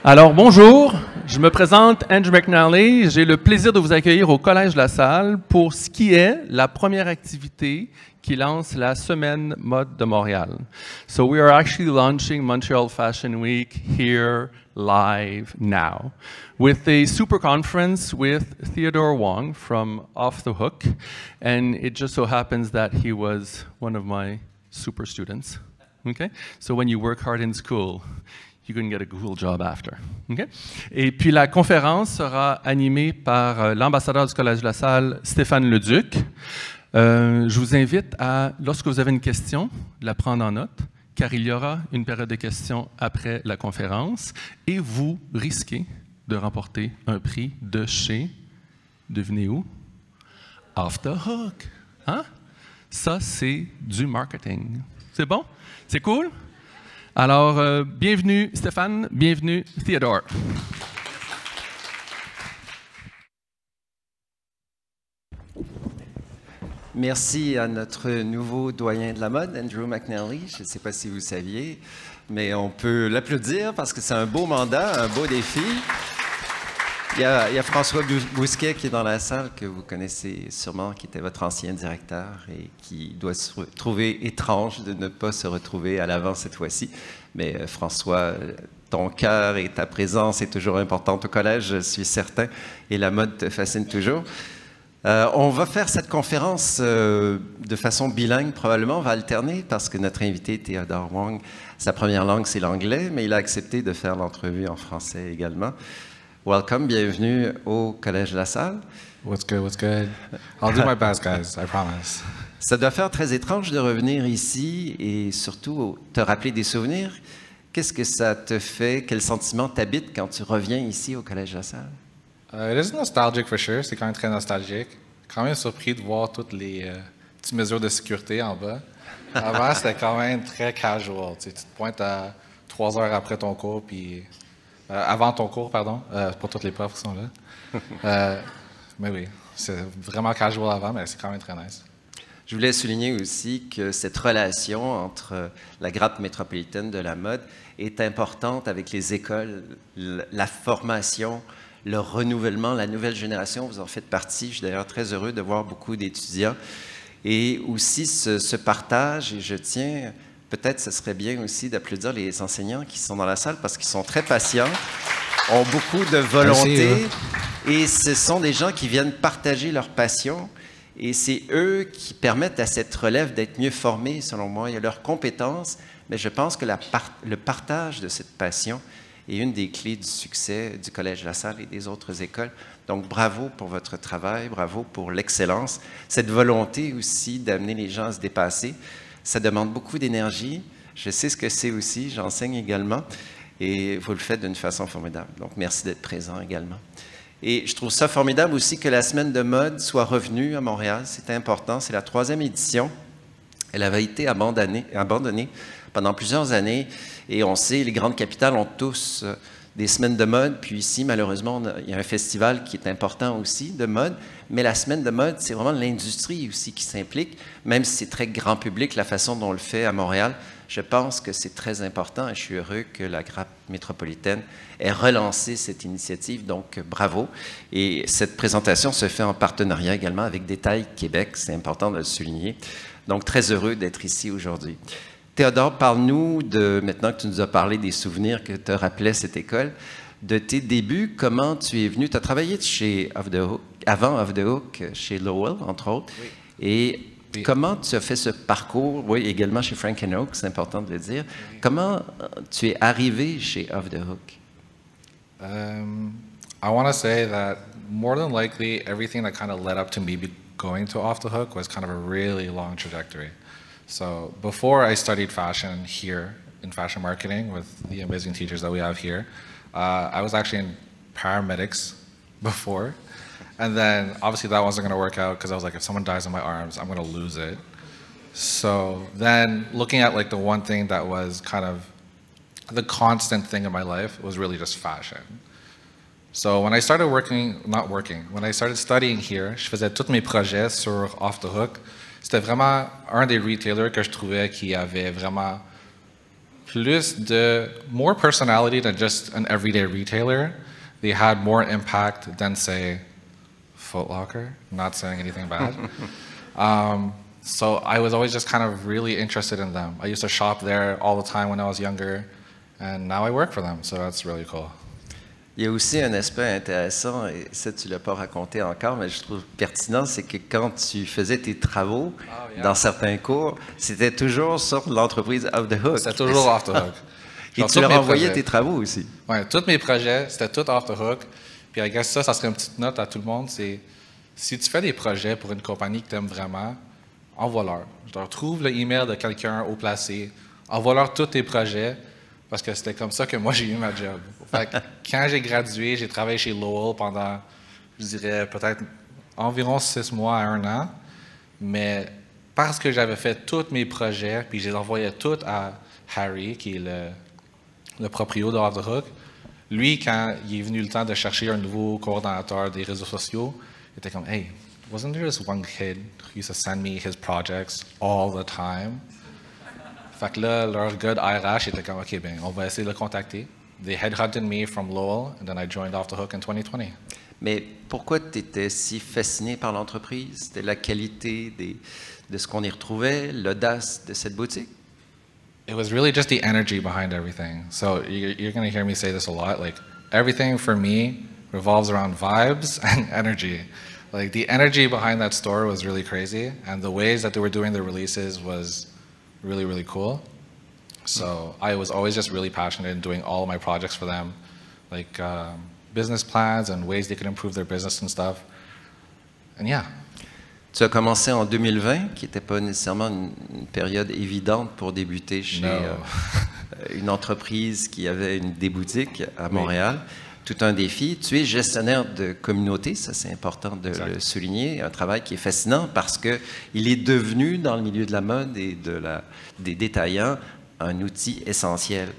Alors, bonjour, je me présente Andrew McNally. J'ai le plaisir de vous accueillir au Collège LaSalle pour ce qui est la première activité qui lance la semaine mode de Montréal. So we are actually launching Montreal Fashion Week here live now with a super conference with Théodore Wong from Off the Hook. And it just so happens that he was one of my super students. Okay? So when you work hard in school, you can get a cool job after. Okay? Et puis la conférence sera animée par l'ambassadeur du Collège LaSalle, Stéphane Leduc. Je vous invite à, lorsque vous avez une question, de la prendre en note, car il y aura une période de questions après la conférence et vous risquez de remporter un prix de chez, devinez où? Off the Hook. Hein? Ça, c'est du marketing. C'est bon? C'est cool? Alors, bienvenue Stéphane, bienvenue Théodore. Merci à notre nouveau doyen de la mode, Andrew McNally. Je ne sais pas si vous saviez, mais on peut l'applaudir parce que c'est un beau mandat, un beau défi. Il y a François Bousquet qui est dans la salle, que vous connaissez sûrement, qui était votre ancien directeur et qui doit se trouver étrange de ne pas se retrouver à l'avant cette fois-ci. Mais François, ton cœur et ta présence est toujours importante au collège, je suis certain, et la mode te fascine toujours. On va faire cette conférence de façon bilingue, probablement, on va alterner, parce que notre invité, Théodore Wong, sa première langue, c'est l'anglais, mais il a accepté de faire l'entrevue en français également. Welcome, bienvenue au Collège LaSalle. What's good, what's good? I'll do my best, guys, I promise. Ça doit faire très étrange de revenir ici et surtout te rappeler des souvenirs. Qu'est-ce que ça te fait? Quel sentiment t'habite quand tu reviens ici au Collège LaSalle? It is nostalgic for sure, c'est quand même très nostalgique. Quand même surpris de voir toutes les petites mesures de sécurité en bas. Avant, c'était quand même très casual. Tu te pointes à 3 heures après ton cours, puis... avant ton cours, pardon, pour toutes les profs qui sont là. Mais oui, c'est vraiment casual avant, mais c'est quand même très nice. Je voulais souligner aussi que cette relation entre la grappe métropolitaine de la mode est importante avec les écoles, la formation, le renouvellement, la nouvelle génération, vous en faites partie. Je suis d'ailleurs très heureux de voir beaucoup d'étudiants. Et aussi ce partage, et je tiens... Peut-être ce serait bien aussi d'applaudir les enseignants qui sont dans la salle parce qu'ils sont très patients, ont beaucoup de volonté et ce sont des gens qui viennent partager leur passion et c'est eux qui permettent à cette relève d'être mieux formée, selon moi. Il y a leurs compétences, mais je pense que le partage de cette passion est une des clés du succès du Collège LaSalle et des autres écoles. Donc, bravo pour votre travail, bravo pour l'excellence, cette volonté aussi d'amener les gens à se dépasser. Ça demande beaucoup d'énergie. Je sais ce que c'est aussi, j'enseigne également, et vous le faites d'une façon formidable. Donc, merci d'être présent également. Et je trouve ça formidable aussi que la semaine de mode soit revenue à Montréal. C'est important, c'est la 3e édition. Elle avait été abandonnée pendant plusieurs années, et on sait, les grandes capitales ont tous des semaines de mode, puis ici, malheureusement, il y a un festival qui est important aussi de mode, mais la semaine de mode, c'est vraiment l'industrie aussi qui s'implique, même si c'est très grand public, la façon dont on le fait à Montréal, je pense que c'est très important et je suis heureux que la grappe métropolitaine ait relancé cette initiative, donc bravo. Et cette présentation se fait en partenariat également avec Détail Québec, c'est important de le souligner, donc très heureux d'être ici aujourd'hui. Théodore, parle-nous de, maintenant que tu nous as parlé des souvenirs que te rappelait cette école, de tes débuts, comment tu es venu, tu as travaillé chez avant Off the Hook, chez Lowell, entre autres, oui. Et oui. Comment tu as fait ce parcours, oui, également chez Frank & Oak, c'est important de le dire, oui. Comment tu es arrivé chez Off the Hook? I want to say that more than likely, everything that kind of led up to me going to Off the Hook was kind of a really long trajectory. So before I studied fashion here in fashion marketing with the amazing teachers that we have here, I was actually in paramedics before. And then obviously that wasn't going to work out because I was like, if someone dies in my arms, I'm going to lose it. So then looking at like the one thing that was kind of the constant thing in my life was really just fashion. So when I started when I started studying here, je faisais tous mes projets sur Off the Hook. C'était vraiment un des retailers que je trouvais qui avait vraiment more personality than just an everyday retailer. They had more impact than, say, Foot Locker. I'm not saying anything bad. So I was always just kind of really interested in them. I used to shop there all the time when I was younger, and now I work for them, so that's really cool. Il y a aussi un aspect intéressant, et ça tu ne l'as pas raconté encore, mais je trouve pertinent, c'est que quand tu faisais tes travaux dans certains cours, c'était toujours sur l'entreprise Off the Hook. C'était toujours Off the Hook. Et tu leur envoyais tes travaux aussi. Oui, tous mes projets, c'était tout Off the Hook. Puis I guess ça serait une petite note à tout le monde, c'est si tu fais des projets pour une compagnie que tu aimes vraiment, envoie-leur. Je leur trouve le email de quelqu'un haut placé, envoie-leur tous tes projets, parce que c'était comme ça que moi j'ai eu ma job. Fait que quand j'ai gradué, j'ai travaillé chez Lowell pendant, je dirais, peut-être environ 6 mois à 1 an, mais parce que j'avais fait tous mes projets, puis je les envoyais tous à Harry, qui est le proprio de Off the Hook, lui, quand il est venu le temps de chercher un nouveau coordonnateur des réseaux sociaux, il était comme, hey, wasn't there this one kid who used to send me his projects all the time? Fait que là, leur gars de RH était comme, OK, ben, on va essayer de le contacter. They headhunted me from Lowell, and then I joined Off the Hook in 2020. Mais pourquoi tu étais si fasciné par l'entreprise? C'était la qualité de ce qu'on y retrouvait, l'audace de cette boutique? It was really just the energy behind everything. So you're going to hear me say this a lot. Like, everything for me revolves around vibes and energy. Like, the energy behind that store was really crazy, and the ways that they were doing the releases was really, really cool. So I was always just really passionate in doing all of my projects for them, like business plans and ways they could improve their business and stuff. And yeah. Tu as commencé en 2020, qui n'était pas nécessairement une période évidente pour débuter chez une entreprise qui avait des boutiques à Montréal. Oui. Tout un défi. Tu es gestionnaire de communauté, ça c'est important de le souligner, un travail qui est fascinant parce qu'il est devenu, dans le milieu de la mode et des détaillants, un outil essentiel.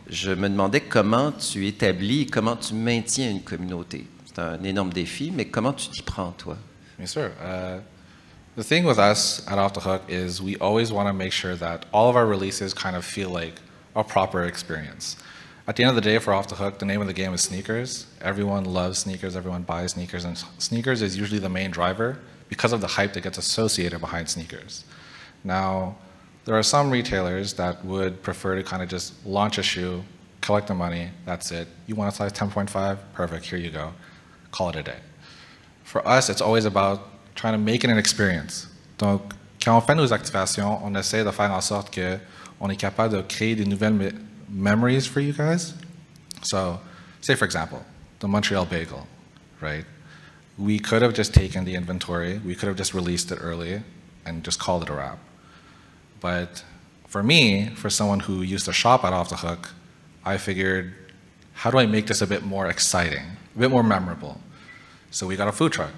Je me demandais comment tu établis, comment tu maintiens une communauté. C'est un énorme défi, mais comment tu t'y prends, toi? Yes, sir. The thing with us at Off the Hook is we always want to make sure that all of our releases kind of feel like a proper experience. At the end of the day, for Off the Hook, the name of the game is sneakers. Everyone loves sneakers, everyone buys sneakers, and sneakers is usually the main driver because of the hype that gets associated behind sneakers. Now, there are some retailers that would prefer to kind of just launch a shoe, collect the money, that's it. You want a size 10.5? Perfect, here you go. Call it a day. For us, it's always about trying to make it an experience. Donc, quand on fait nos activations, on essaie de faire en sorte qu'on est capable de créer des nouvelles memories for you guys. So, say for example, the Montreal bagel, right? We could have just taken the inventory, we could have just released it early and just called it a wrap. But for me, for someone who used to shop at Off the Hook, I figured, how do I make this a bit more exciting, a bit more memorable? So we got a food truck.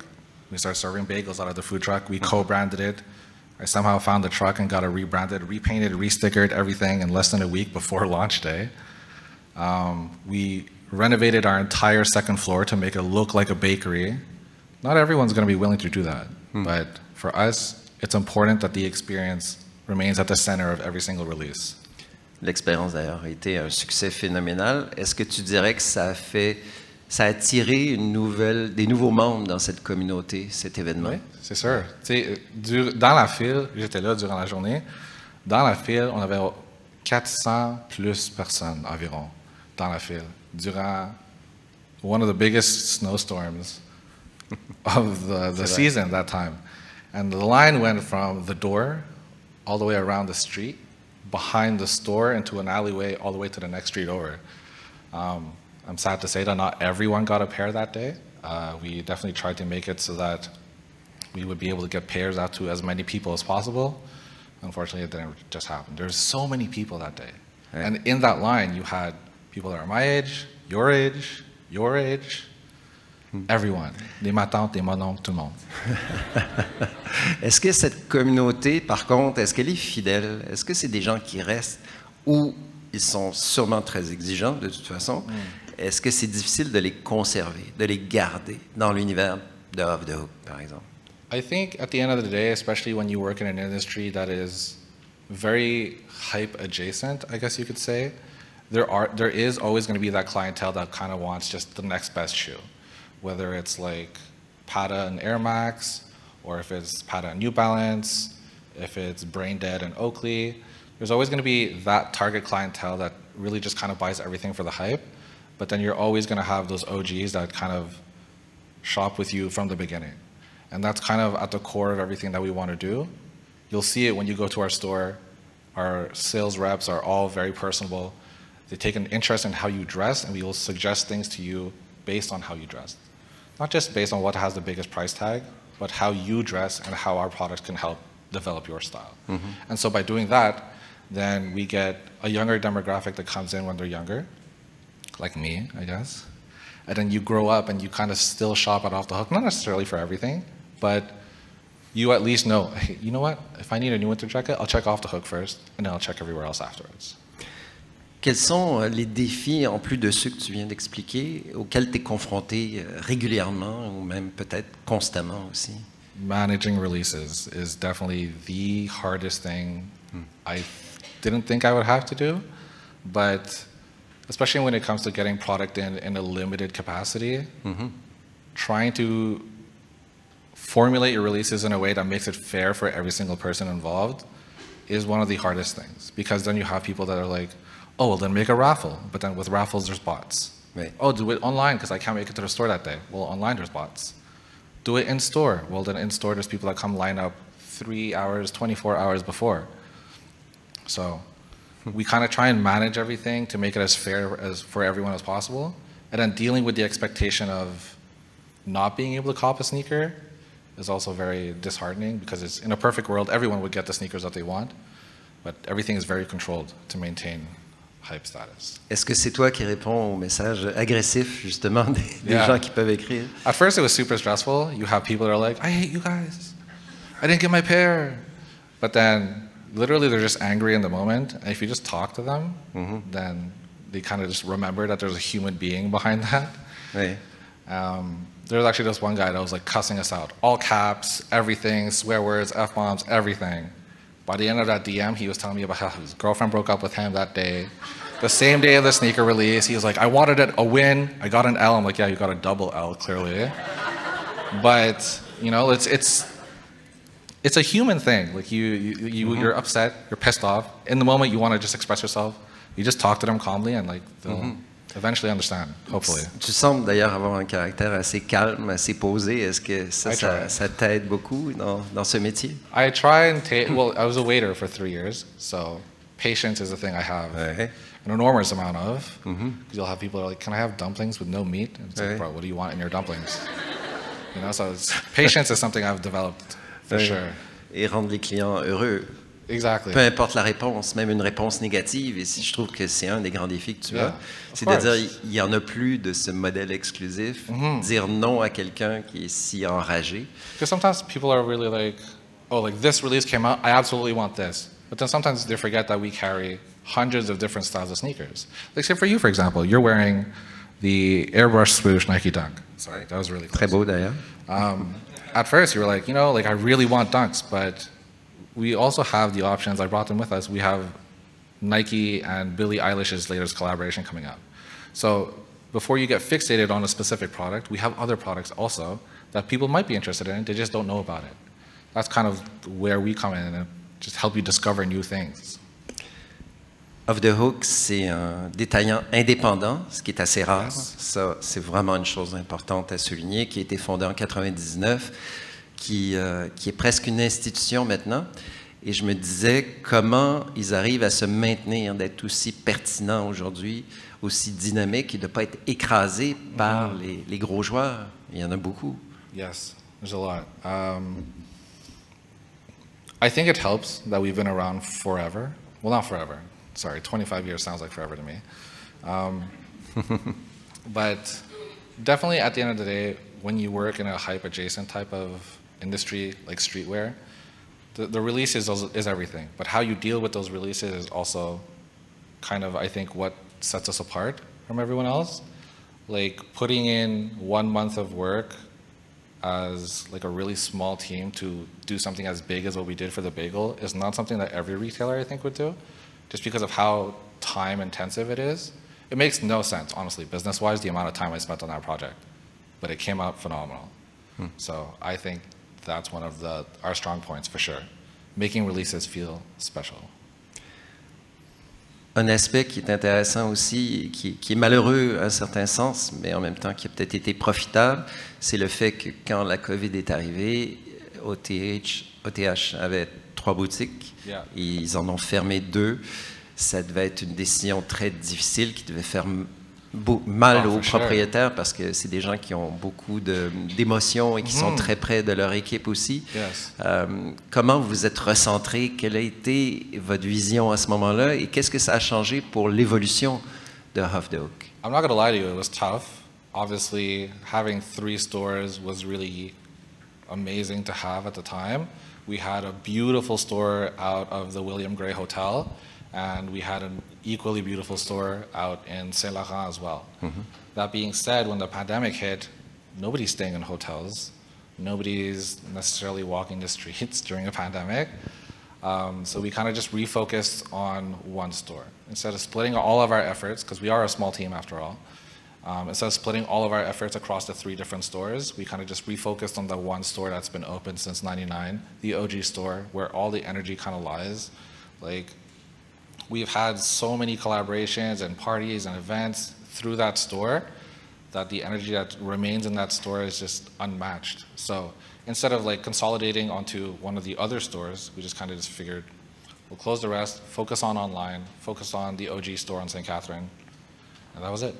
We started serving bagels out of the food truck. We co-branded it. I somehow found the truck and got it rebranded, repainted, restickered, everything in less than a week before launch day. We renovated our entire second floor to make it look like a bakery. Not everyone's going to be willing to do that, but for us, it's important that the experience remains at the center of every single release. L'expérience d'ailleurs a été un succès phénoménal. Est-ce que tu dirais que ça a attiré des nouveaux membres dans cette communauté, cet événement? Oui, c'est sûr. Dans la file, j'étais là durant la journée, dans la file, on avait 400 plus personnes environ dans la file durant one of the biggest snowstorms of the season that time. And the line went from the door all the way around the street, behind the store, into an alleyway, all the way to the next street over. I'm sad to say that not everyone got a pair that day. We definitely tried to make it so that we would be able to get pairs out to as many people as possible. Unfortunately, it didn't just happen. There's so many people that day. Right. And in that line, you had people that are my age, your age, everyone. Des matantes, des mononcles, tout le monde. Est-ce que cette communauté, par contre, est-ce qu'elle est fidèle? Est-ce que c'est des gens qui restent ou ils sont sûrement très exigeants de toute façon? Est-ce que c'est difficile de les conserver, de les garder dans l'univers de Off the Hook, par exemple? I think at the end of the day, especially when you work in an industry that is very hype adjacent, I guess you could say. There is always going to be that clientele that kind of wants just the next best shoe, whether it's like Pata and Air Max, or if it's Pata and New Balance, if it's Brain Dead and Oakley. There's always going to be that target clientele that really just kind of buys everything for the hype, but then you're always going to have those OGs that kind of shop with you from the beginning. And that's kind of at the core of everything that we want to do. You'll see it when you go to our store. Our sales reps are all very personable. They take an interest in how you dress, and we will suggest things to you based on how you dress. Not just based on what has the biggest price tag, but how you dress and how our products can help develop your style. And so by doing that, then we get a younger demographic that comes in when they're younger, like me, I guess. And then you grow up and you kind of still shop at Off the Hook, not necessarily for everything, but you at least know, hey, you know what? If I need a new winter jacket, I'll check Off the Hook first, and then I'll check everywhere else afterwards. Quels sont les défis, en plus de ceux que tu viens d'expliquer, auxquels tu es confronté régulièrement ou même peut-être constamment aussi? Managing releases is definitely the hardest thing I didn't think I would have to do, but especially when it comes to getting product in a limited capacity, trying to formulate your releases in a way that makes it fair for every single person involved is one of the hardest things, because then you have people that are like, oh, well then make a raffle, but then with raffles there's bots. Right. Oh, do it online because I can't make it to the store that day. Well, online there's bots. Do it in store. Well, then in store there's people that come line up 3 hours, 24 hours before. So we kind of try and manage everything to make it as fair as for everyone as possible, and then dealing with the expectation of not being able to cop a sneaker is also very disheartening, because it's, in a perfect world, everyone would get the sneakers that they want, but everything is very controlled to maintain hype status. Est-ce que c'est toi qui réponds aux messages agressifs, justement, des gens qui peuvent écrire? At first it was super stressful. You have people that are like, I hate you guys. I didn't get my pair. But then literally they're just angry in the moment. And if you just talk to them, then they kind of just remember that there's a human being behind that. Oui. There was actually this one guy that was like cussing us out. All caps, everything, swear words, F-bombs, everything. By the end of that DM, he was telling me about how his girlfriend broke up with him that day. The same day of the sneaker release, he was like, I wanted a win, I got an L. I'm like, yeah, you got a double L, clearly. But, you know, it's a human thing. Like you're upset, you're pissed off. In the moment, you want to just express yourself. You just talk to them calmly, and like they'll eventually understand, hopefully. Tu sembles d'ailleurs avoir un caractère assez calme, assez posé. Est-ce que ça t'aide beaucoup dans ce métier? I try and take, well, I was a waiter for 3 years, so patience is a thing I have an enormous amount of. Because you'll have people that are like, can I have dumplings with no meat? And it's like, bro, what do you want in your dumplings? You know, so patience is something I've developed for sure. Et rendre les clients heureux. Exactly. Peu importe la réponse, même une réponse négative, et si je trouve que c'est un des grands défis que tu as, c'est de dire il n'y en a plus de ce modèle exclusif, dire non à quelqu'un qui est si enragé. Because sometimes people are really like, oh, like this release came out, I absolutely want this. But then sometimes they forget that we carry hundreds of different styles of sneakers. Like say for you, for example, you're wearing the airbrush swoosh Nike Dunk. Sorry, that was really close. Très beau d'ailleurs. At first you were like, you know, like I really want Dunks, but we also have the options. I brought them with us. We have Nike and Billie Eilish's latest collaboration coming up. So before you get fixated on a specific product, we have other products also that people might be interested in. They just don't know about it. That's kind of where we come in and just help you discover new things. Off the Hook, c'est un détaillant indépendant, ce qui est assez rare. Ça, c'est vraiment une chose importante à souligner, qui a été fondé en 1999. Qui est presque une institution maintenant. Et je me disais comment ils arrivent à se maintenir, d'être aussi pertinents aujourd'hui, aussi dynamiques et de ne pas être écrasés par les gros joueurs. Il y en a beaucoup. Yes, there's a lot. I think it helps that we've been around forever. Well, not forever. Sorry, 25 years sounds like forever to me. But definitely at the end of the day, when you work in a hype-adjacent type of industry like streetwear, the releases is everything, but how you deal with those releases is also kind of, I think, what sets us apart from everyone else. Like putting in 1 month of work as like a really small team to do something as big as what we did for the bagel is not something that every retailer I think would do, just because of how time intensive it is. It makes no sense, honestly, business-wise, the amount of time I spent on that project, but it came out phenomenal. So I think that's one of our strong points for sure, making releases feel special. Un aspect qui est intéressant aussi, qui est malheureux à un certain sens, mais en même temps qui a peut-être été profitable, c'est le fait que quand la COVID est arrivée, OTH avait 3 boutiques, ils en ont fermé 2. Ça devait être une décision très difficile qui devait faire mal aux propriétaires parce que c'est des gens qui ont beaucoup d'émotions et qui sont très près de leur équipe aussi. Comment vous êtes recentré? Quelle a été votre vision à ce moment-là et qu'est-ce que ça a changé pour l'évolution de Off the Hook? I'm not going to lie to you, it was tough. Obviously, having 3 stores was really amazing to have at the time. We had a beautiful store out of the William Gray Hotel, and we had an equally beautiful store out in Saint-Laurent as well. That being said, when the pandemic hit, nobody's staying in hotels. Nobody's necessarily walking the streets during a pandemic. So we kind of just refocused on one store. Instead of splitting all of our efforts, because we are a small team after all, instead of splitting all of our efforts across the 3 different stores, we kind of just refocused on the one store that's been open since '99, the OG store, where all the energy kind of lies. Like, we've had so many collaborations and parties and events through that store that the energy that remains in that store is just unmatched. So instead of like consolidating onto one of the other stores, we just kind of figured we'll close the rest, focus on online, focus on the OG store on St. Catherine, and that was it.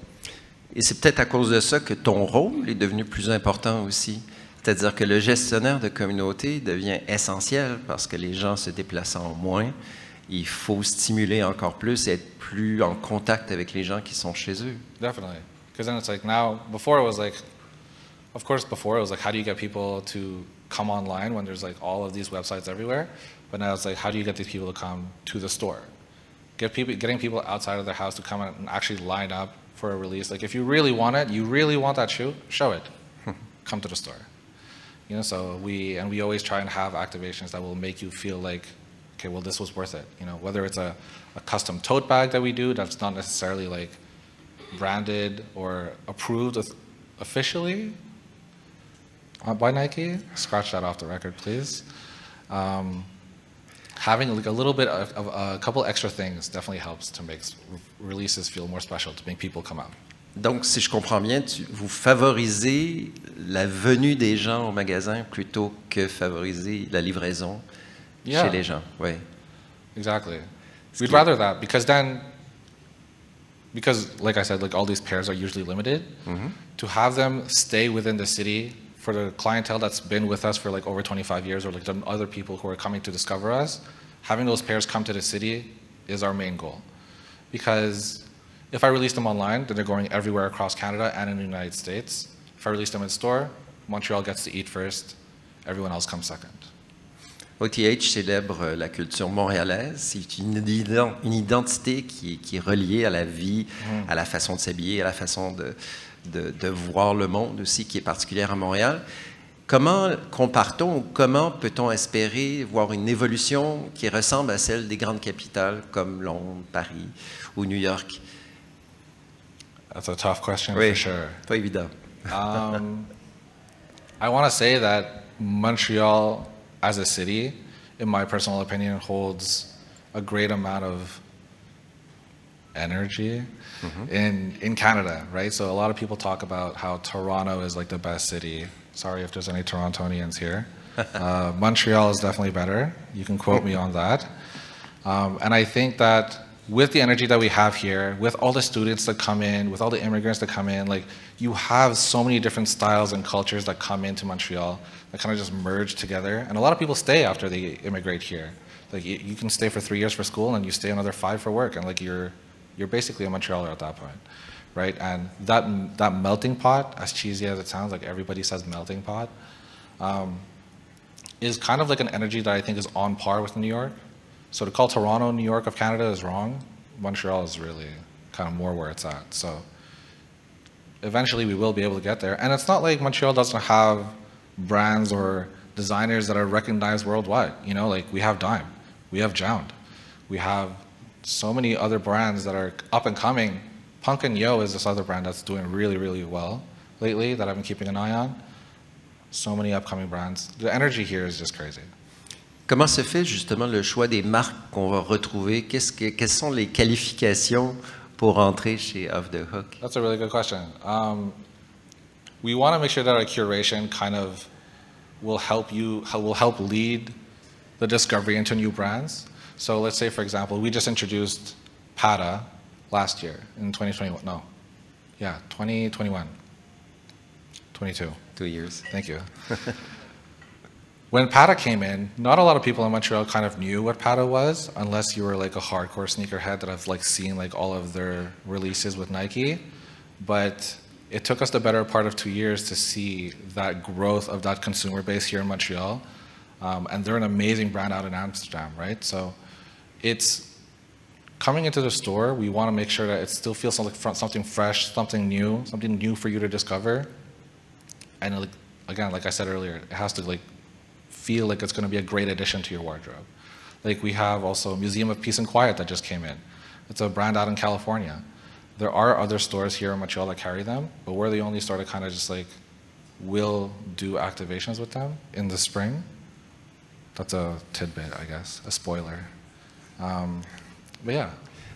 Et c'est peut-être à cause de ça que ton rôle est devenu plus important aussi. C'est-à-dire que le gestionnaire de communauté devient essentiel parce que les gens se déplaçant moins, il faut stimuler encore plus et être plus en contact avec les gens qui sont chez eux. Definitely. Because then it's like now, before it was like, of course before it was like, how do you get people to come online when there's like all of these websites everywhere? But now it's like, how do you get these people to come to the store? Getting people outside of their house to come and actually line up for a release. Like if you really want it, you really want that shoe, show it. Come to the store. You know, so we always try and have activations that will make you feel like, okay, well, this was worth it. You know, whether it's a custom tote bag that we do that's not necessarily like branded or approved officially by Nike. Scratch that off the record, please. Having like a little bit of a couple extra things definitely helps to make releases feel more special, to make people come out. Donc, si je comprends bien, vous favorisez la venue des gens au magasin plutôt que favoriser la livraison chez les gens. Oui. Exactly. We'd rather that because like I said, like all these pairs are usually limited. To have them stay within the city for the clientele that's been with us for like over 25 years or like the other people who are coming to discover us, having those pairs come to the city is our main goal. Because if I release them online, then they're going everywhere across Canada and in the United States. If I release them in store, Montreal gets to eat first, everyone else comes second. OTH célèbre la culture montréalaise. C'est une identité qui est reliée à la vie, à la façon de s'habiller, à la façon de voir le monde aussi, qui est particulière à Montréal. Comment compare-t-on ou comment peut-on espérer voir une évolution qui ressemble à celle des grandes capitales comme Londres, Paris ou New York? That's a tough question oui, for sure. Pas évident. I want to say that Montreal as a city, in my personal opinion, holds a great amount of energy in Canada, right? So a lot of people talk about how Toronto is like the best city. Sorry if there's any Torontonians here. Montreal is definitely better. You can quote me on that. And I think that with the energy that we have here, with all the students that come in, with all the immigrants that come in, like you have so many different styles and cultures that come into Montreal that kind of just merge together. And a lot of people stay after they immigrate here. Like you can stay for 3 years for school and you stay another 5 for work, and like you're basically a Montrealer at that point, right? And that melting pot, as cheesy as it sounds, like everybody says melting pot, is kind of like an energy that I think is on par with New York. So to call Toronto New York of Canada is wrong. Montreal is really kind of more where it's at. So eventually we will be able to get there. And it's not like Montreal doesn't have brands or designers that are recognized worldwide. You know, like we have Dime, we have Jound, we have so many other brands that are up and coming. Punk and Yo is this other brand that's doing really, really well lately that I've been keeping an eye on. So many upcoming brands. The energy here is just crazy. Comment se fait justement le choix des marques qu'on va retrouver? Quelles sont les qualifications pour entrer chez Off the Hook? That's a really good question. We want to make sure that our curation kind of will help lead the discovery into new brands. So let's say, for example, we just introduced Pata last year in 2021. No, yeah, 2021. 22. 2 years. Thank you. When Pata came in, not a lot of people in Montreal kind of knew what Pata was, unless you were like a hardcore sneakerhead that have like seen like all of their releases with Nike. But it took us the better part of 2 years to see that growth of that consumer base here in Montreal. And they're an amazing brand out in Amsterdam, right? So it's coming into the store, we want to make sure that it still feels something fresh, something new for you to discover. And like, again, like I said earlier, it has to like feel like it's going to be a great addition to your wardrobe. Like we have also Museum of Peace and Quiet that just came in. It's a brand out in California. There are other stores here in Montreal that carry them, but we're the only store that kind of just like will do activations with them in the spring. That's a tidbit, I guess, a spoiler. But yeah.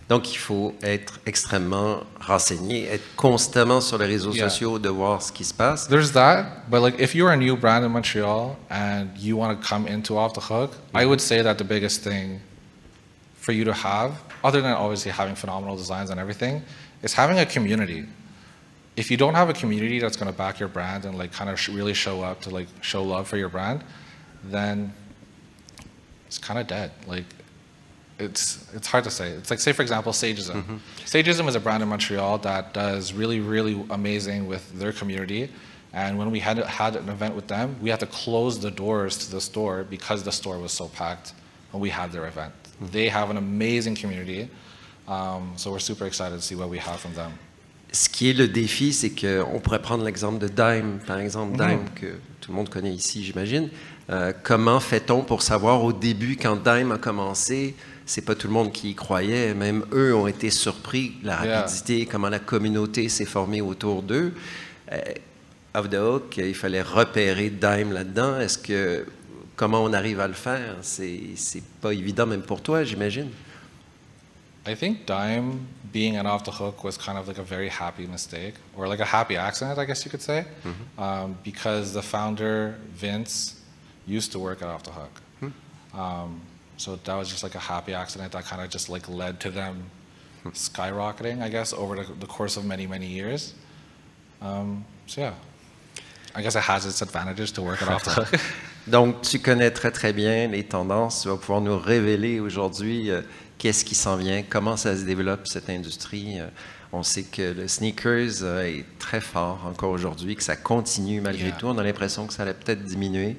Donc, il faut être extrêmement renseigné, être constamment sur les réseaux sociaux, de voir ce qui se passe. There's that, but like if you're a new brand in Montreal and you want to come into Off the Hook, I would say that the biggest thing for you to have, other than obviously having phenomenal designs and everything, is having a community. If you don't have a community that's going to back your brand and like kind of really show up to like show love for your brand, then it's kind of dead. Like it's hard to say. It's like, say for example, Sageism. Sageism is a brand in Montreal that does really, really amazing with their community. And when we had an event with them, we had to close the doors to the store because the store was so packed when we had their event. They have an amazing community. So we're super excited to see what we have from them. Ce qui est le défi, c'est qu'on pourrait prendre l'exemple de Dime, par exemple, Dime, que tout le monde connaît ici, j'imagine. Comment fait-on pour savoir au début, quand Dime a commencé, c'est pas tout le monde qui y croyait, même eux ont été surpris de la rapidité, comment la communauté s'est formée autour d'eux. Off the Hook, il fallait repérer Dime là-dedans. Comment on arrive à le faire? C'est pas évident même pour toi, j'imagine. I think Dime being an Off the Hook was kind of like a very happy mistake, or like a happy accident, I guess you could say, because the founder, Vince, used to work at Off the Hook. So that was just like a happy accident that kind of just like led to them skyrocketing, I guess, over the course of many, many years. So yeah, I guess it has its advantages to work at Off the Hook. Donc, tu connais très, très bien les tendances. Tu vas pouvoir nous révéler aujourd'hui qu'est-ce qui s'en vient, comment ça se développe, cette industrie. On sait que le sneakers est très fort encore aujourd'hui, que ça continue malgré tout. On a l'impression que ça allait peut-être diminuer,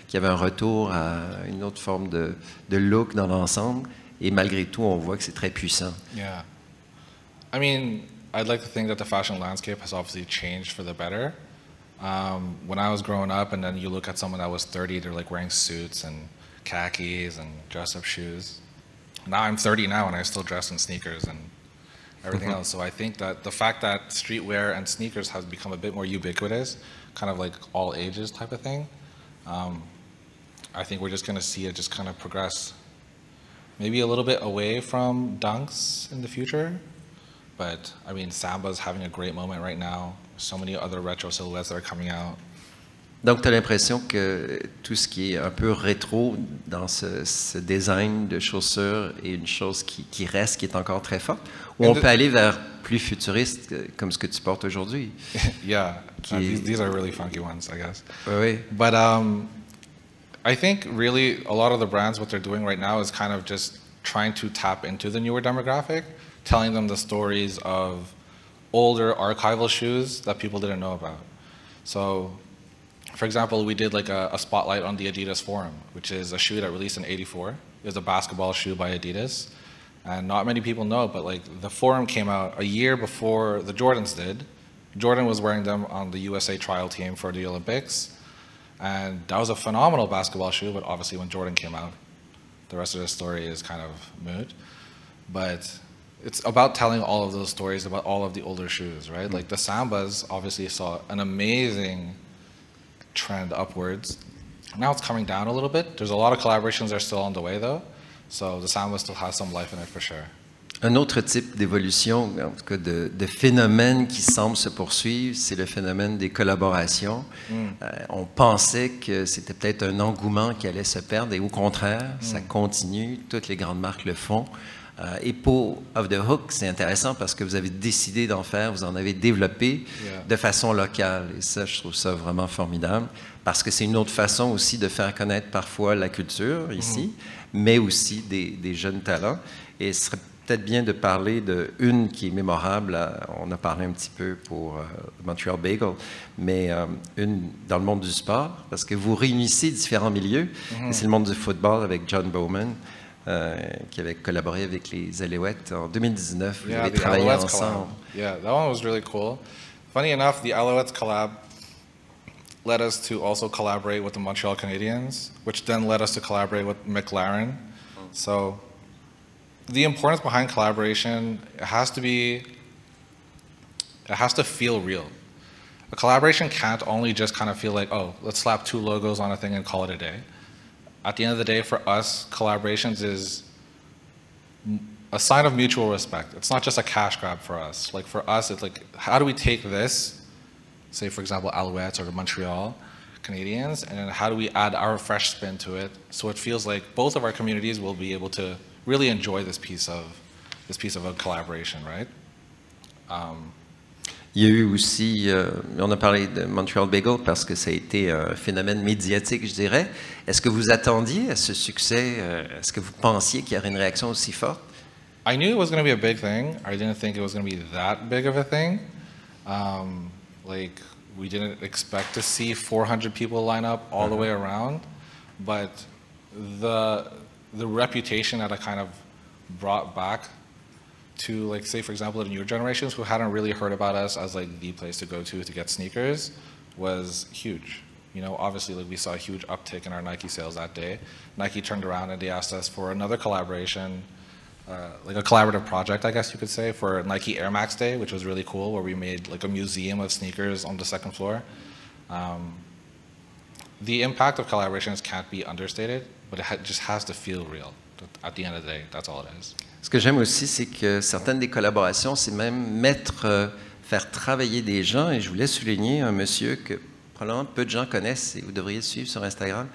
qu'il y avait un retour à une autre forme de look dans l'ensemble. Et malgré tout, on voit que c'est très puissant. Yeah. I mean, I'd like to think that the fashion landscape has obviously changed for the better. When I was growing up, and then you look at someone that was 30, they're like wearing suits and khakis and dress-up shoes. Now I'm 30 now, and I still dress in sneakers and everything else. So I think that the fact that streetwear and sneakers has become a bit more ubiquitous, kind of like all ages type of thing, I think we're just going to see it just kind of progress. Maybe a little bit away from dunks in the future, but I mean, Samba's having a great moment right now. So many other retro silhouettes that are coming out. Donc, tu as l'impression que tout ce qui est un peu rétro dans ce design de chaussures est une chose qui reste, qui est encore très forte, ou on peut aller vers plus futuriste, comme ce que tu portes aujourd'hui? Yeah, these are really funky ones, I guess. Oui. But I think really a lot of the brands, what they're doing right now is kind of just trying to tap into the newer demographic, telling them the stories of older archival shoes that people didn't know about. So, for example, we did like a spotlight on the Adidas Forum, which is a shoe that released in '84. It was a basketball shoe by Adidas. And not many people know, but like the Forum came out a year before the Jordans did. Jordan was wearing them on the USA trial team for the Olympics. And that was a phenomenal basketball shoe, but obviously when Jordan came out, the rest of the story is kind of moot. But it's about telling all of those stories about all of the older shoes, right? Like the Sambas obviously saw an amazing trend upwards. Now it's coming down a little bit. There's a lot of collaborations that are still on the way though. So the Samba still has some life in it for sure. Un autre type d'évolution, en tout cas de phénomène qui semble se poursuivre, c'est le phénomène des collaborations. On pensait que c'était peut-être un engouement qui allait se perdre et au contraire, ça continue, toutes les grandes marques le font. Et pour Off the Hook, c'est intéressant parce que vous avez décidé d'en faire, vous en avez développé de façon locale. Et ça, je trouve ça vraiment formidable parce que c'est une autre façon aussi de faire connaître parfois la culture ici, mais aussi des jeunes talents. Et ce serait peut-être bien de parler d'une qui est mémorable. On a parlé un petit peu pour Montreal Bagel, mais une dans le monde du sport, parce que vous réunissez différents milieux. Et c'est le monde du football avec John Bowman, qui avait collaboré avec les Alouettes en 2019. Vous avez travaillé ensemble. Yeah, that one was really cool. Funny enough, the Alouettes collab led us to also collaborate with the Montreal Canadiens, which then led us to collaborate with McLaren. So the importance behind collaboration, it has to feel real. A collaboration can't only just kind of feel like, oh, let's slap 2 logos on a thing and call it a day. At the end of the day, for us, collaborations is a sign of mutual respect. It's not just a cash grab for us. Like for us, it's like, how do we take this, say for example, Alouettes or Montreal Canadiens, and then how do we add our fresh spin to it so it feels like both of our communities will be able to really enjoy this piece of a collaboration, right? Il y a eu aussi, on a parlé de Montreal Bagel parce que ça a été un phénomène médiatique, je dirais. Est-ce que vous attendiez à ce succès? Est-ce que vous pensiez qu'il y aurait une réaction aussi forte? I knew it was going to be a big thing. I didn't think it was going to be that big of a thing. Like, we didn't expect to see 400 people line up all the way around, but the reputation that I kind of brought back to, like, say, for example, the newer generations who hadn't really heard about us as, like, the place to go to get sneakers was huge. You know, obviously, like, we saw a huge uptick in our Nike sales that day. Nike turned around and they asked us for another collaboration, like a collaborative project, I guess you could say, for Nike Air Max Day, which was really cool, where we made, like, a museum of sneakers on the 2nd floor. The impact of collaborations can't be understated, but it just has to feel real. At the end of the day, that's all it is. Ce que j'aime aussi, c'est que certaines des collaborations, c'est même faire travailler des gens. Et je voulais souligner un monsieur que probablement peu de gens connaissent, et vous devriez le suivre sur Instagram,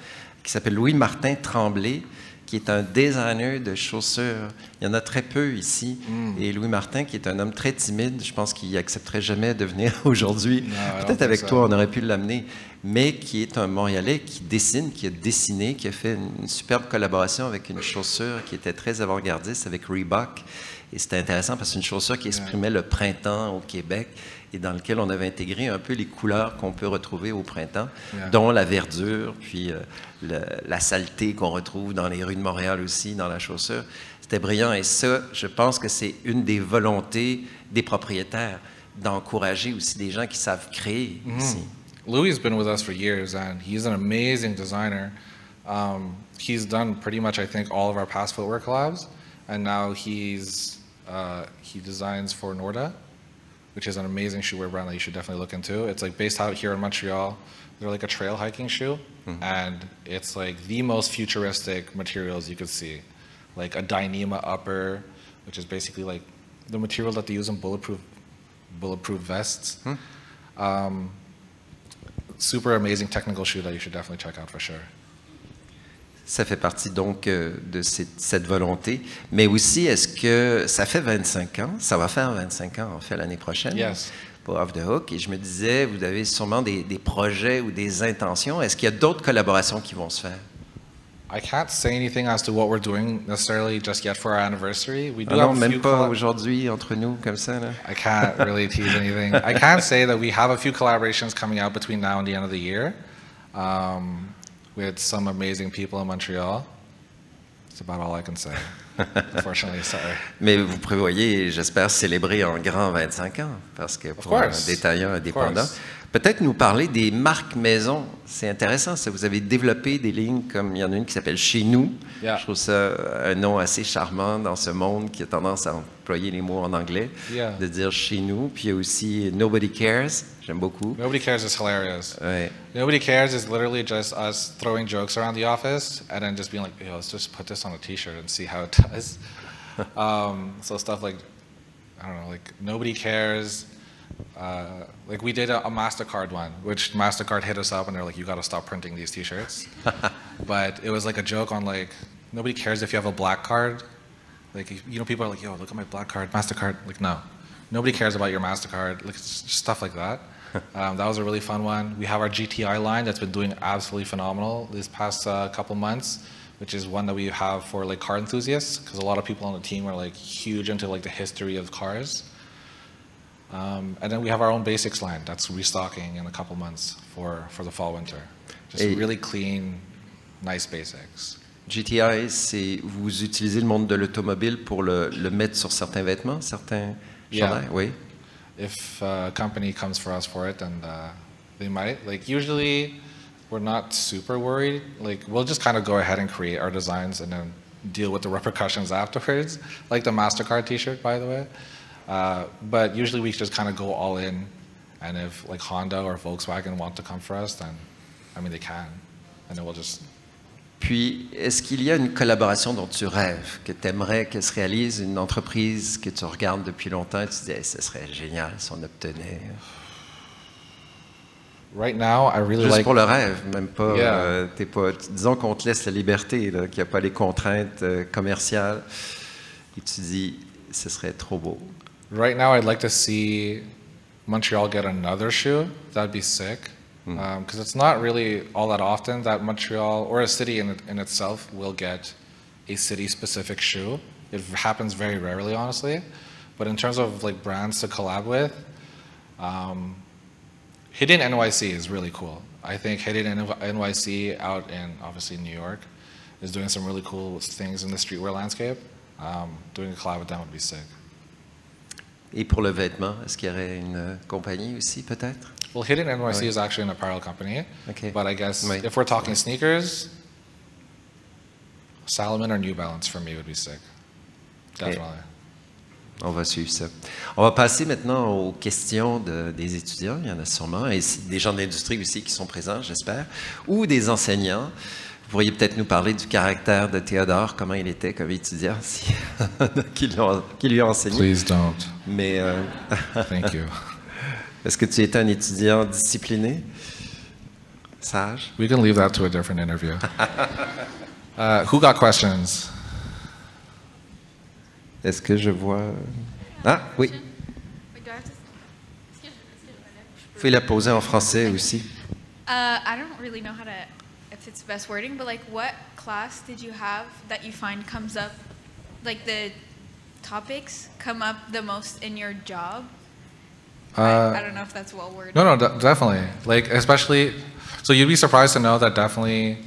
qui s'appelle Louis-Martin Tremblay, qui est un designer de chaussures. Il y en a très peu ici. Et Louis-Martin, qui est un homme très timide, je pense qu'il n'accepterait jamais de venir aujourd'hui. Peut-être avec toi, on aurait pu l'amener. Mais qui est un Montréalais qui dessine, qui a dessiné, qui a fait une superbe collaboration avec une chaussure qui était très avant-gardiste avec Reebok. Et c'était intéressant parce que c'est une chaussure qui exprimait le printemps au Québec et dans lequel on avait intégré un peu les couleurs qu'on peut retrouver au printemps, dont la verdure, puis la saleté qu'on retrouve dans les rues de Montréal aussi, dans la chaussure. C'était brillant et ça, je pense que c'est une des volontés des propriétaires, d'encourager aussi des gens qui savent créer ici. Louis has been with us for years, and he's an amazing designer. He's done pretty much, I think, all of our past footwear collabs, and now he designs for Norda, which is an amazing shoewear brand that you should definitely look into. It's like based out here in Montreal. They're like a trail hiking shoe, and it's like the most futuristic materials you could see, like a Dyneema upper, which is basically like the material that they use in bulletproof vests. Super amazing technical shoe that you should definitely check out for sure. Ça fait partie donc de cette volonté. Mais aussi, est-ce que ça fait 25 ans, ça va faire 25 ans en fait l'année prochaine pour Off the Hook, et je me disais, vous avez sûrement des projets ou des intentions. Est-ce qu'il y a d'autres collaborations qui vont se faire? I can't say anything as to what we're doing necessarily just yet for our anniversary. We do non, have même pas aujourd'hui entre nous comme ça. Là. I can't really tease anything. I can say that we have a few collaborations coming out between now and the end of the year with some amazing people in Montreal. That's about all I can say. Unfortunately, sorry. Mais vous prévoyez, j'espère, célébrer en grand 25 ans, parce que pour un détaillant indépendant. Peut-être nous parler des marques maison. C'est intéressant, ça. Vous avez développé des lignes comme il y en a une qui s'appelle Chez nous. Yeah. Je trouve ça un nom assez charmant dans ce monde qui a tendance à employer les mots en anglais, de dire chez nous. Puis il y a aussi Nobody Cares. J'aime beaucoup. Nobody Cares is hilarious. Ouais. Nobody Cares is literally just us throwing jokes around the office and then just being like, yo, let's just put this on a t-shirt and see how it does. So stuff like, I don't know, like Nobody Cares. Like we did a MasterCard one, which MasterCard hit us up and they're like, you got to stop printing these t-shirts. But it was like a joke on like, nobody cares if you have a black card. Like, you know, people are like, yo, look at my black card, MasterCard. Like, no, nobody cares about your MasterCard. Like, it's just stuff like that. That was a really fun one. We have our GTI line that's been doing absolutely phenomenal these past couple months, which is one that we have for like car enthusiasts, because a lot of people on the team are like huge into like the history of cars. And then we have our own basics line that's restocking in a couple months for the fall winter. Just really clean, nice basics. GTI, c'est vous utilisez le monde de l'automobile pour le mettre sur certains vêtements, certains chandails, oui. If a company comes for us for it, then they might. Like usually, we're not super worried. Like we'll just kind of go ahead and create our designs and then deal with the repercussions afterwards. Like the MasterCard T-shirt, by the way. But usually we just kind of go all in, and if like Honda or Volkswagen want to come for us, then I mean they can, and then we'll just. Puis, est-ce qu'il y a une collaboration dont tu rêves, que tu aimerais qu'elle se réalise, une entreprise que tu regardes depuis longtemps et tu te dis, hey, ce serait génial si on obtenait. Right now, I really Juste like. pour le rêve, même pas. T'es pas. Disons qu'on te laisse la liberté, qu'il n'y a pas les contraintes commerciales, et tu dis, ce serait trop beau. Right now, I'd like to see Montreal get another shoe. That'd be sick. Because it's not really all that often that Montreal or a city in itself will get a city-specific shoe. It happens very rarely, honestly. But in terms of like brands to collab with, Hidden NYC is really cool. I think Hidden NYC out in obviously New York is doing some really cool things in the streetwear landscape. Doing a collab with them would be sick. Et pour le vêtement, est-ce qu'il y aurait une compagnie aussi, peut-être? Well, Hidden NYC is actually an apparel company. Okay. But I guess if we're talking sneakers, Salomon or New Balance for me would be sick. Definitely. Okay. On va suivre ça. On va passer maintenant aux questions des étudiants. Il y en a sûrement. Et des gens de l'industrie aussi qui sont présents, j'espère. Ou des enseignants. Vous pourriez peut-être nous parler du caractère de Théodore, comment il était comme étudiant, qui lui a enseigné. Please don't. Mais, Thank you. Est-ce que tu étais un étudiant discipliné? Sage? We can leave that to a different interview. Who got questions? Est-ce que je vois... Ah, oui. Vous pouvez la poser en français aussi. I don't really know how to, if it's the best wording, but like what class did you have that you find comes up, like the topics come up the most in your job? I don't know if that's well worded. No, definitely. Like, especially, so you'd be surprised to know that definitely,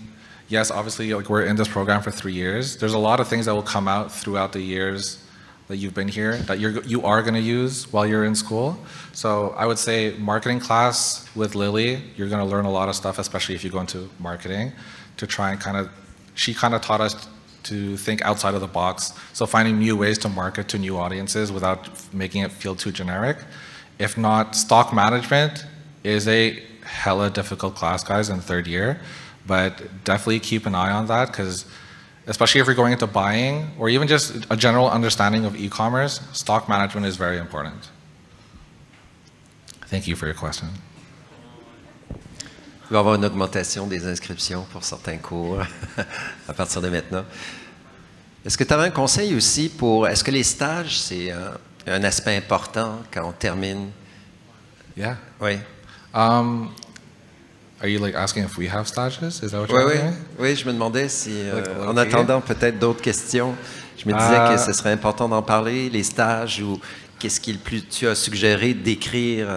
yes, obviously, like we're in this program for 3 years. There's a lot of things that will come out throughout the years that you've been here that you are going to use while you're in school. So I would say marketing class with Lily, you're going to learn a lot of stuff, especially if you go into marketing, to try and she kind of taught us to think outside of the box. So finding new ways to market to new audiences without making it feel too generic. If not, stock management is a hella difficult class, guys, in 3rd year. But definitely keep an eye on that, because especially if you're going into buying or even just a general understanding of e-commerce, stock management is very important. Thank you for your question. Il va y avoir une augmentation des inscriptions pour certains cours à partir de maintenant. Est-ce que tu avais un conseil aussi pour... Est-ce que les stages, c'est un aspect important quand on termine? Yeah. Oui. Are you like asking if we have stages? Is that what you're asking? Oui, je me demandais si, en attendant peut-être d'autres questions, je me disais que ce serait important d'en parler, les stages, ou qu'est-ce qu'il tu as suggéré d'écrire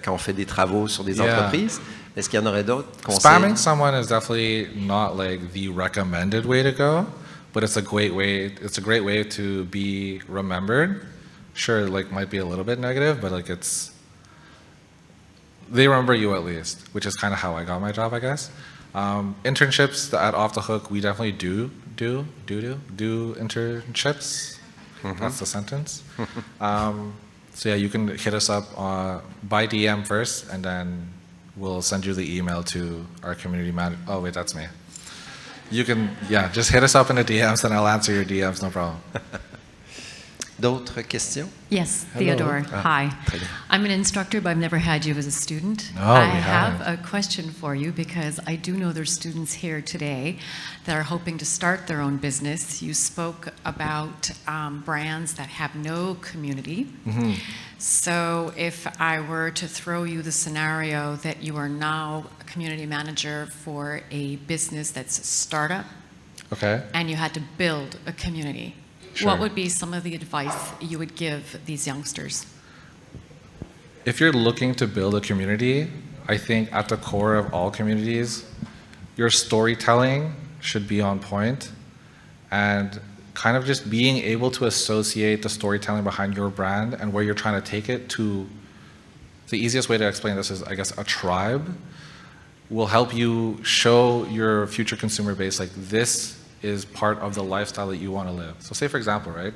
quand on fait des travaux sur des entreprises? Est-ce qu'il y en aurait d'autres conseils? Spamming someone is definitely not like the recommended way to go, but it's a great way. It's a great way to be remembered. Sure, like might be a little bit negative, but like it's they remember you at least, which is kind of how I got my job, I guess. Internships at Off the Hook, we definitely do internships. That's the sentence. So yeah, you can hit us up by DM first, and then we'll send you the email to our community manager. Oh wait, that's me. You can, yeah, just hit us up in the DMs and I'll answer your DMs, no problem. D'autres questions? Yes, Theodore, hi. I'm an instructor, but I've never had you as a student. No, I we have haven't. a question for you because I do know there's students here today that are hoping to start their own business. You spoke about brands that have no community. So if I were to throw you the scenario that you are now a community manager for a business that's a startup, Okay. and you had to build a community, Sure. what would be some of the advice you would give these youngsters? If you're looking to build a community, I think at the core of all communities, your storytelling should be on point, and kind of just being able to associate the storytelling behind your brand and where you're trying to take it to, the easiest way to explain this is, I guess, a tribe will help you show your future consumer base, like, this is part of the lifestyle that you want to live. So say, for example, right,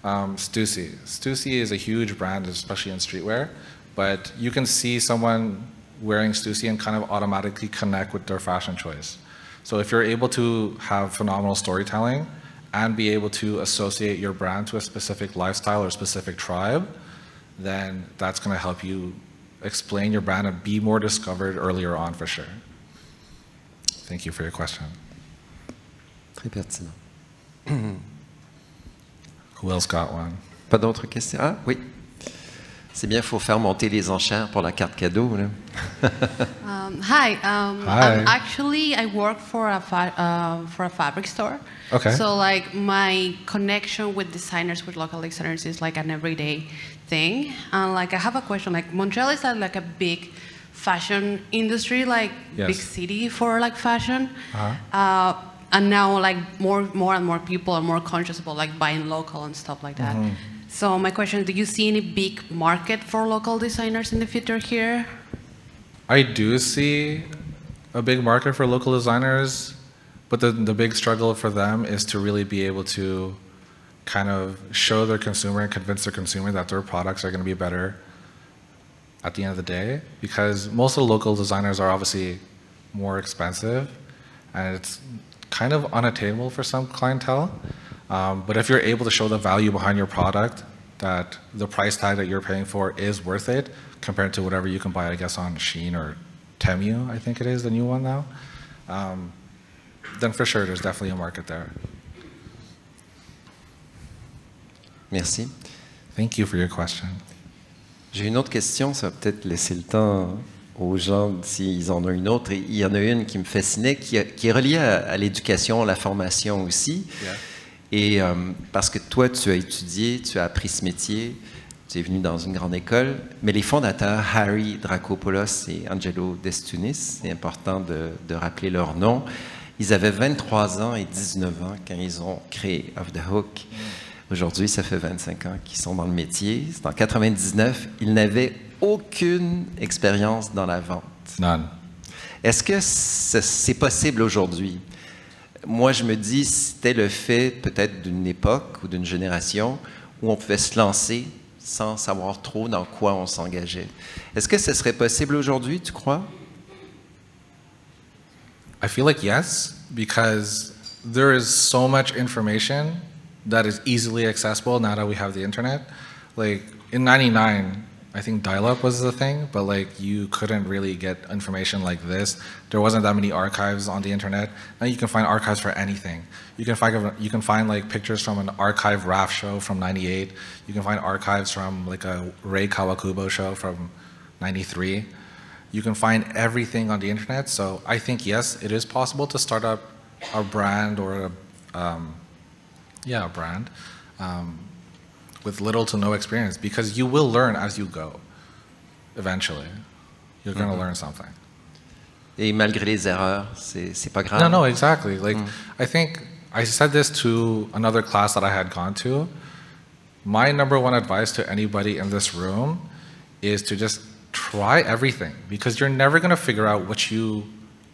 Stussy. Stussy is a huge brand, especially in streetwear, but you can see someone wearing Stussy and kind of automatically connect with their fashion choice. So if you're able to have phenomenal storytelling and be able to associate your brand to a specific lifestyle or specific tribe, then that's going to help you explain your brand and be more discovered earlier on, for sure. Thank you for your question. Très pertinent. Who else got one? Pas d'autres questions? Ah, oui. C'est bien, il faut faire monter les enchères pour la carte cadeau, là. Hi. Hi. Actually, I work for a fabric store. Okay. So like my connection with designers, with local designers, is like an everyday thing. And like I have a question. Like Montreal is like a big fashion industry, like Yes. big city for like fashion. And now like more and more people are more conscious about like buying local and stuff like that. So my question: do you see any big market for local designers in the future here? I do see a big market for local designers, but the big struggle for them is to really be able to kind of show their consumer and convince their consumer that their products are going to be better at the end of the day, because most of the local designers are obviously more expensive, and it's kind of unattainable for some clientele. But if you're able to show the value behind your product, that the price tag that you're paying for is worth it compared to whatever you can buy, I guess, on Shein or Temu, I think it is, the new one now, then for sure there's definitely a market there. Merci. Thank you for your question. J'ai une autre question, ça va peut-être laisser le temps aux gens s'ils en ont une autre. Et il y en a une qui me fascinait, qui est reliée à l'éducation, la formation aussi. Yeah. Et parce que toi, tu as étudié, tu as appris ce métier, tu es venu dans une grande école, mais les fondateurs, Harry Dracopoulos et Angelo Destunis, c'est important de rappeler leur nom, ils avaient 23 ans et 19 ans quand ils ont créé Off the Hook. Aujourd'hui, ça fait 25 ans qu'ils sont dans le métier. C'est en 99, ils n'avaient aucune expérience dans la vente. None. Est-ce que c'est possible aujourd'hui? Moi, je me dis, c'était le fait peut-être d'une époque ou d'une génération où on pouvait se lancer sans savoir trop dans quoi on s'engageait. Est-ce que ce serait possible aujourd'hui, tu crois? I feel like yes, because there is so much information that is easily accessible now that we have the internet. Like in '99, I think dial-up was the thing, but like you couldn't really get information like this. There wasn't that many archives on the internet. Now you can find archives for anything. You can find like pictures from an archive RAF show from '98. You can find archives from like a Ray Kawakubo show from '93. You can find everything on the internet. So I think yes, it is possible to start up a brand or a brand. With little to no experience, because you will learn as you go. Eventually, you're going to learn something. Et malgré les erreurs, c'est pas grave. No, exactly. Like I think I said this to another class that I had gone to. My number one advice to anybody in this room is to just try everything, because you're never going to figure out what you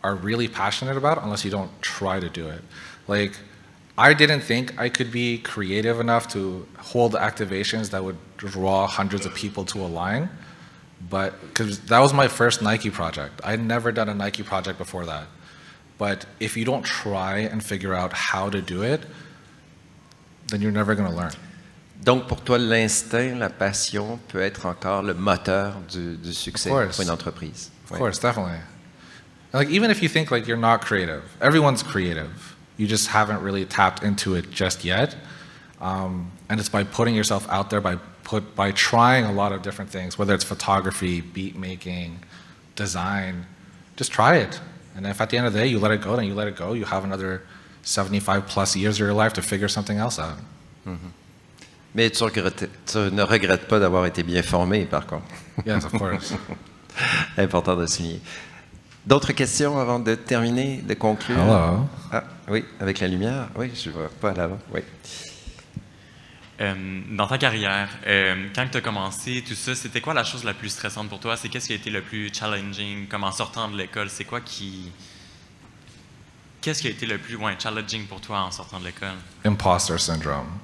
are really passionate about unless you don't try to do it. Like, I didn't think I could be creative enough to hold activations that would draw hundreds of people to a line, but because that was my first Nike project. I'd never done a Nike project before that. But if you don't try and figure out how to do it, then you're never going to learn. Donc, pour toi, l'instinct, la passion peut être encore le moteur du succès pour une entreprise. Of course, definitely. Like, even if you think like you're not creative, everyone's creative. You just haven't really tapped into it just yet. And it's by putting yourself out there, by trying a lot of different things, whether it's photography, beat making, design, just try it. And if at the end of the day you let it go, then you let it go. You have another 75 plus years of your life to figure something else out. Mm-hmm. Mais tu ne regrettes pas d'avoir été bien formé, par contre. Yes, of course. Important de souligner. D'autres questions avant de terminer, de conclure? Hello. Ah, oui, avec la lumière. Oui, je ne vois pas là-bas. Oui. Dans ta carrière, quand tu as commencé, tout ça, c'était quoi la chose la plus stressante pour toi? C'est qu'est-ce qui a été le plus challenging, comme en sortant de l'école? C'est quoi qui... Qu'est-ce qui a été le plus challenging pour toi en sortant de l'école? Imposter syndrome.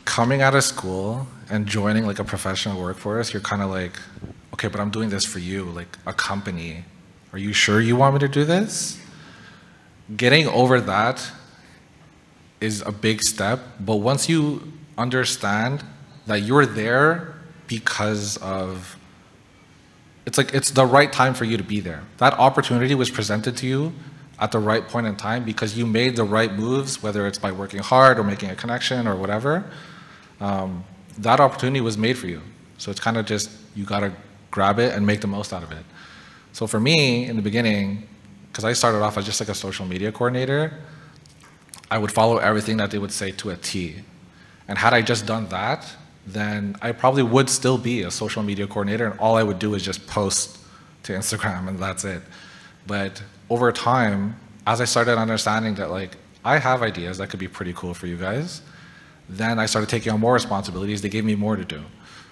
Coming out of school and joining like a professional workforce, you're kind of like, okay, but I'm doing this for you, like a company. Are you sure you want me to do this? Getting over that is a big step, but once you understand that you're there because of, it's like it's the right time for you to be there. That opportunity was presented to you at the right point in time because you made the right moves, whether it's by working hard or making a connection or whatever. That opportunity was made for you. So it's kind of just, you gotta grab it and make the most out of it. So for me, in the beginning, because I started off as just like a social media coordinator, I would follow everything that they would say to a T. And had I just done that, then I probably would still be a social media coordinator, and all I would do is just post to Instagram, and that's it. But over time, as I started understanding that like, I have ideas that could be pretty cool for you guys, then I started taking on more responsibilities. They gave me more to do.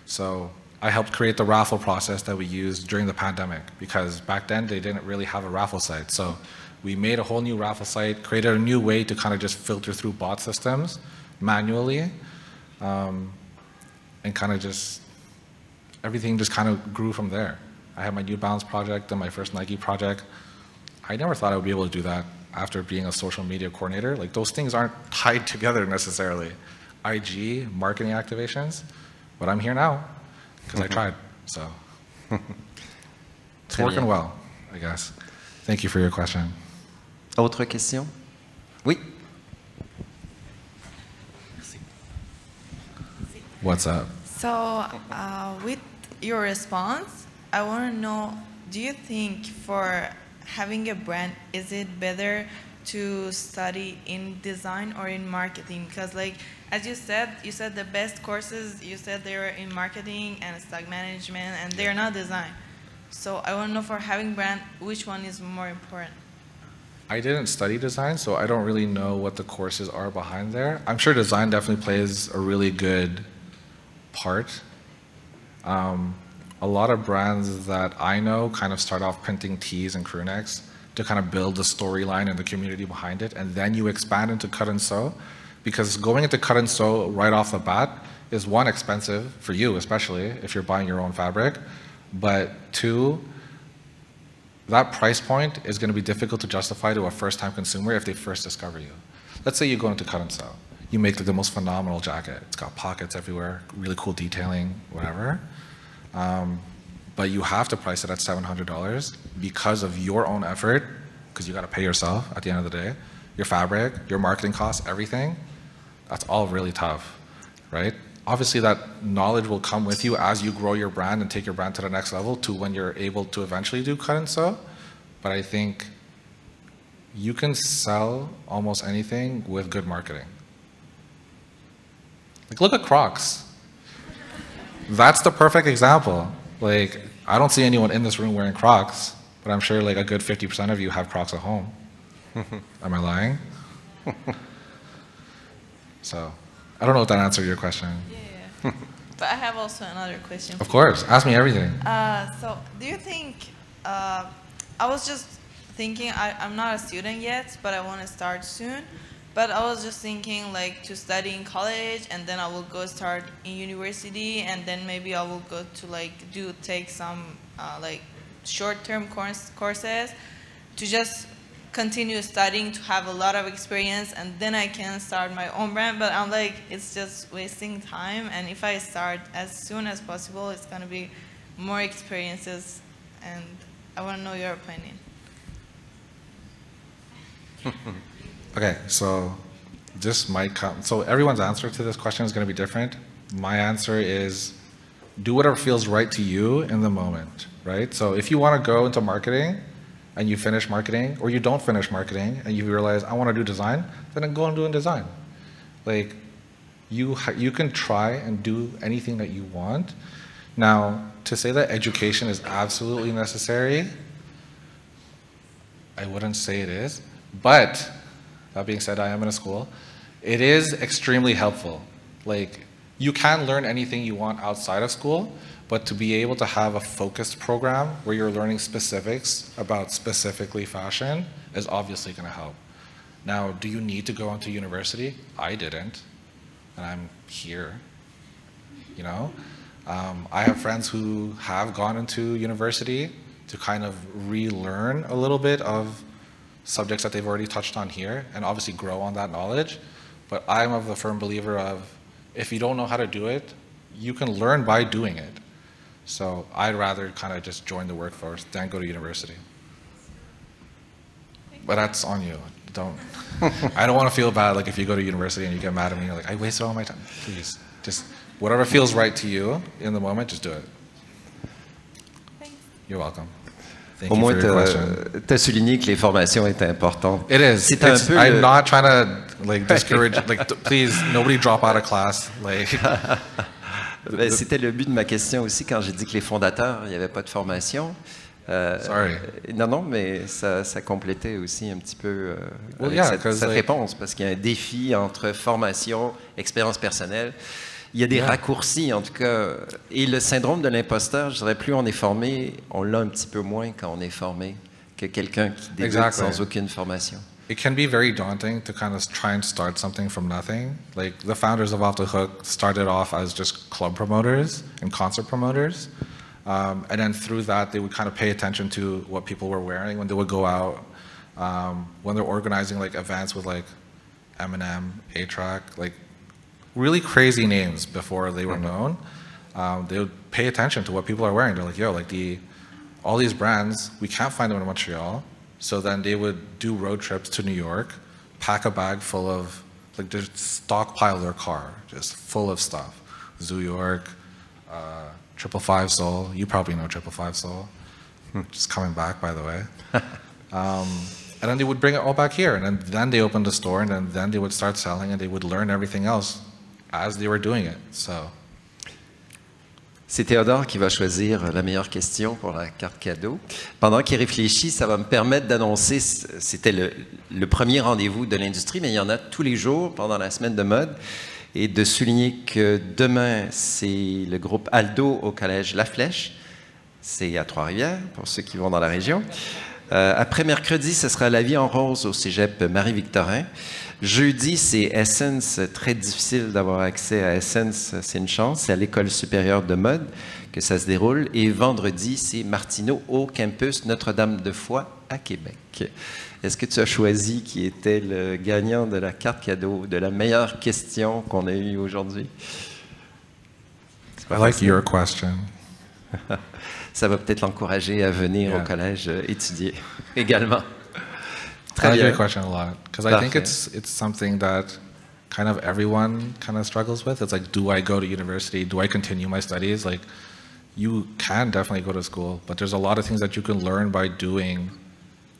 So I helped create the raffle process that we used during the pandemic, because back then they didn't really have a raffle site. So we made a whole new raffle site, created a new way to kind of just filter through bot systems manually, and kind of just, everything just kind of grew from there. I had my New Balance project and my first Nike project. I never thought I would be able to do that after being a social media coordinator. Like, those things aren't tied together necessarily. IG, marketing activations, but I'm here now because I tried, so it's working well, I guess. Thank you for your question. Autre question? Oui. What's up? So, with your response, I want to know, do you think for having a brand, is it better to study in design or in marketing? Because like, as you said the best courses, you said they were in marketing and stock management, and they're not design. So I want to know, for having brand, which one is more important? I didn't study design, so I don't really know what the courses are behind there. I'm sure design definitely plays a really good part. A lot of brands that I know kind of start off printing tees and crew necks to kind of build the storyline and the community behind it, and then you expand into cut and sew, because going into cut and sew right off the bat is, one, expensive for you, especially if you're buying your own fabric, but two, that price point is going to be difficult to justify to a first-time consumer if they first discover you. Let's say you go into cut and sew. You make the most phenomenal jacket. It's got pockets everywhere, really cool detailing, whatever. But you have to price it at $700 because of your own effort, because you got to pay yourself at the end of the day, your fabric, your marketing costs, everything. That's all really tough, right? Obviously, that knowledge will come with you as you grow your brand and take your brand to the next level to when you're able to eventually do cut and sew. But I think you can sell almost anything with good marketing. Like, look at Crocs. That's the perfect example. Like, I don't see anyone in this room wearing Crocs, but I'm sure like a good 50% of you have Crocs at home. Am I lying? So, I don't know if that answered your question. Yeah. But I have also another question. Of course, ask me everything. So, do you think, I was just thinking, I'm not a student yet, but I want to start soon. But I was just thinking like to study in college, and then I will go start in university, and then maybe I will go to like take some like short-term courses to just continue studying to have a lot of experience, and then I can start my own brand. But I'm like, it's just wasting time, and if I start as soon as possible, it's going to be more experiences, and I want to know your opinion. Okay, so this might come, so everyone's answer to this question is going to be different. My answer is do whatever feels right to you in the moment, right? So if you want to go into marketing and you finish marketing, or you don't finish marketing and you realize I want to do design, then go and do design. Like you can try and do anything that you want. Now, to say that education is absolutely necessary, I wouldn't say it is, but that being said, I am in a school. It is extremely helpful. Like, you can learn anything you want outside of school, but to be able to have a focused program where you're learning specifics about specifically fashion is obviously going to help. Now, do you need to go into university? I didn't, and I'm here, you know? I have friends who have gone into university to kind of relearn a little bit of subjects that they've already touched on here, and obviously grow on that knowledge. But I'm of the firm believer of, if you don't know how to do it, you can learn by doing it. So I'd rather kind of just join the workforce than go to university. But that's on you. I don't want to feel bad like if you go to university and you get mad at me, you're like, I wasted all my time. Please, just whatever feels right to you in the moment, just do it. Thanks. You're welcome. Au moins, tu as souligné que les formations étaient importantes. It is. I'm not trying to like discourage. Like, please, nobody drop out of class. Like. C'était le but de ma question aussi quand j'ai dit que les fondateurs, il n'y avait pas de formation. Sorry. Non, mais ça complétait aussi un petit peu avec cette réponse, parce qu'il y a un défi entre formation, expérience personnelle. Il y a des raccourcis, en tout cas. Et le syndrome de l'imposteur, je dirais, plus on est formé, on l'a un petit peu moins quand on est formé que quelqu'un qui débute sans aucune formation. It can be very daunting to kind of try and start something from nothing. Like, the founders of Off the Hook started off as just club promoters and concert promoters. And then through that, they would kind of pay attention to what people were wearing when they would go out. When they're organizing like events with like Eminem, A-Track, like really crazy names before they were known. They would pay attention to what people are wearing. They're like, yo, like all these brands, we can't find them in Montreal. So then they would do road trips to New York, pack a bag full of, like, just stockpile their car, just full of stuff. Zoo York, 555 Soul. You probably know 555 Soul. Just coming back, by the way. And then they would bring it all back here, and then they opened the store, and then they would start selling, and they would learn everything else as they were doing it. So. C'est Théodore qui va choisir la meilleure question pour la carte cadeau. Pendant qu'il réfléchit, ça va me permettre d'annoncer, c'était le premier rendez-vous de l'industrie, mais il y en a tous les jours pendant la semaine de mode, et de souligner que demain, c'est le groupe Aldo au Collège La Flèche. C'est à Trois-Rivières, pour ceux qui vont dans la région. Après mercredi, ce sera La Vie en Rose au cégep Marie-Victorin. Jeudi, c'est Essence, très difficile d'avoir accès à Essence, c'est une chance, c'est à l'École supérieure de mode que ça se déroule. Et vendredi, c'est Martineau au campus Notre-Dame-de-Foix à Québec. Est-ce que tu as choisi qui était le gagnant de la carte cadeau, de la meilleure question qu'on a eue aujourd'hui? I like your question. Ça va peut-être l'encourager à venir au collège étudier également. I like your question a lot because I think it's something that kind of everyone kind of struggles with. It's like, do I go to university? Do I continue my studies? Like, you can definitely go to school, but there's a lot of things that you can learn by doing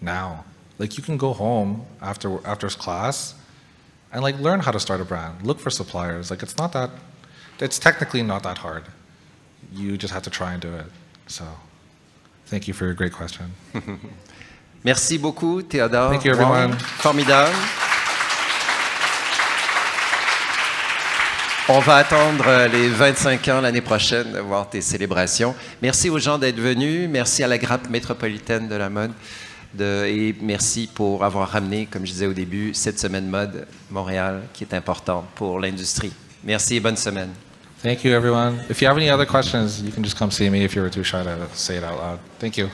now. Like, you can go home after class and like learn how to start a brand, look for suppliers. Like, it's technically not that hard. You just have to try and do it. So, thank you for your great question. Merci beaucoup, Théodore. Thank you, everyone. Formidable. On va attendre les 25 ans l'année prochaine de voir tes célébrations. Merci aux gens d'être venus. Merci à la grappe métropolitaine de la mode. Et merci pour avoir ramené, comme je disais au début, cette semaine mode Montréal qui est importante pour l'industrie. Merci et bonne semaine. Thank you, everyone. If you have any other questions, you can just come see me if you were too shy to say it out loud. Thank you.